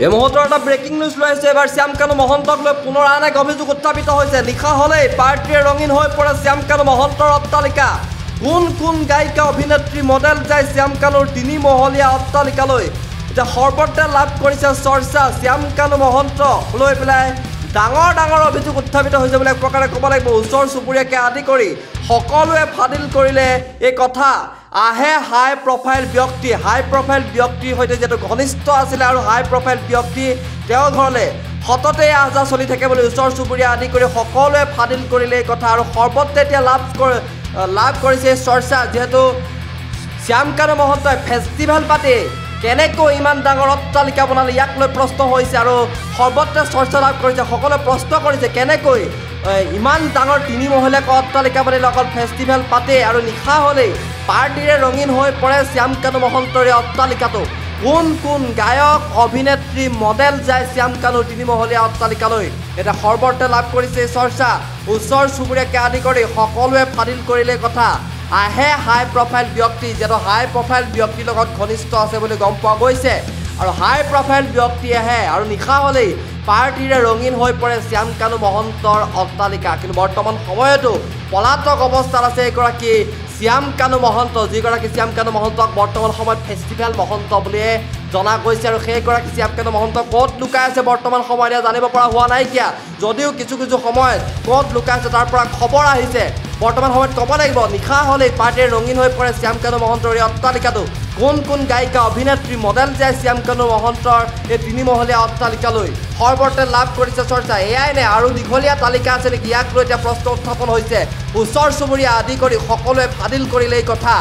এই মুহূৰ্তৰ এটা ব্ৰেকিং নিউজ লৈ আহিছে। এবাৰ শ্যামকানু মহন্তক লৈ পুনৰ আন এক অভিযোগ উত্থাপিত হৈছে। নিশা হ'লেই পাৰ্টিয়ে ৰঙীন হৈ পৰে শ্যামকানু মহন্তৰ অট্টালিকা। কোন কোন গায়িকা অভিনেত্ৰী মডেল যায় শ্যামকানুৰ 3 মহলীয়া অট্টালিকালৈ। এতিয়া সৰ্বত্ৰে লাভ কৰিছে চৰ্চা শ্যামকানু মহন্ত লৈ পেলাই ডাঙৰ ডাঙৰ অভিযোগ উত্থাপিত হৈছে বুলি এক প্ৰকাৰে ক'ব লাগিব। ওচৰ চুবুৰীয়াকে আদি কৰি সকলোৱে ফাদিল কৰিলে এই কথা। আহে হাই প্ৰফাইল ব্যক্তিৰ সৈতে যিহেতু ঘনিষ্ঠ আছিলে আৰু হাই প্ৰফাইল ব্যক্তি তেওঁৰ ঘৰলৈ সততে আহা চলি থাকে বুলি ওচৰ চুবুৰীয়া আদি কৰি সকলোৱে ফাদিল কৰিলে এই কথা। আৰু সৰ্বত্ৰে এতিয়া লাভ কৰিছে চৰ্চা। যিহেতু শ্যামকানু মহন্তই ফেষ্টিভেল পাতি কেনেকৈ ইমান ডাঙৰ অট্টালিকা বনালে ইয়াক লৈ প্ৰশ্ন হৈছে আৰু সৰ্বত্ৰে চৰ্চা লাভ কৰিছে। সকলোৱে প্ৰশ্ন কৰিছে কেনেকৈ ইমান ডাঙৰ 3 মহলীয়া অট্টালিকা বনালে অকল ফেষ্টিভেল পাতে আৰু নিশা হ'লেই পাৰ্টিৰে ৰঙীন হৈ পৰে শ্যামকানু মহন্তৰ এই অট্টালিকাটো। কোন কোন গায়ক অভিনেত্ৰী মডেল যায় শ্যামকানুৰ 3 মহলীয়া অট্টালিকালৈ। এটা সৰ্বত্ৰে লাভ কৰিছে চৰ্চা। ওচৰ চুবুৰীয়াকে আদি কৰি সকলোৱে ফাদিল কৰিলে কথা। আহে হাই প্ৰফাইল ব্যক্তি, যিহেতু হাই প্ৰফাইল ব্যক্তিৰ লগত ঘনিষ্ঠ আছে বুলি গম পোৱা গৈছে আৰু হাই প্ৰফাইল ব্যক্তি আহে আৰু নিশা হ'লেই পাৰ্টিৰে ৰঙীন হৈ পৰে শ্যামকানু মহন্তৰ অট্টালিকা। কিন্তু বৰ্তমান সময়তো পলাতক অৱস্থাত আছে এগৰাকী শ্যামকানু মহন্ত, যিগৰাকী শ্যামকানু মহন্তক বৰ্তমান সময়ত ফেষ্টিভেল মহন্ত বুলিয়ে জনা গৈছে। আৰু সেইগৰাকী শ্যামকানু মহন্ত ক'ত লুকাই আছে বৰ্তমান সময়ত জানিব পৰা হোৱা নাইকিয়া। যদিও কিছু সময়ত ক'ত লুকাই আছে তাৰ পৰা খবৰ আহিছে। বৰ্তমান সময়ত ক'ব লাগিব নিশা হ'লেই পাৰ্টিৰে ৰঙীন হৈ পৰে শ্যামকানু মহন্তৰ এই অট্টালিকাটো। কোন কোন গায়িকা অভিনেত্ৰী মডেল যায় শ্যামকানু মহন্তৰ এই 3 মহলীয়া অট্টালিকালৈ। সৰ্বত্ৰে লাভ কৰিছে চৰ্চা। এয়াই নে আৰু দীঘলীয়া তালিকা আছে নেকি, ইয়াক লৈ এতিয়া প্ৰশ্ন উত্থাপন হৈছে। ওচৰ চুবুৰীয়া আদি কৰি সকলোৱে ফাদিল কৰিলে এই কথা।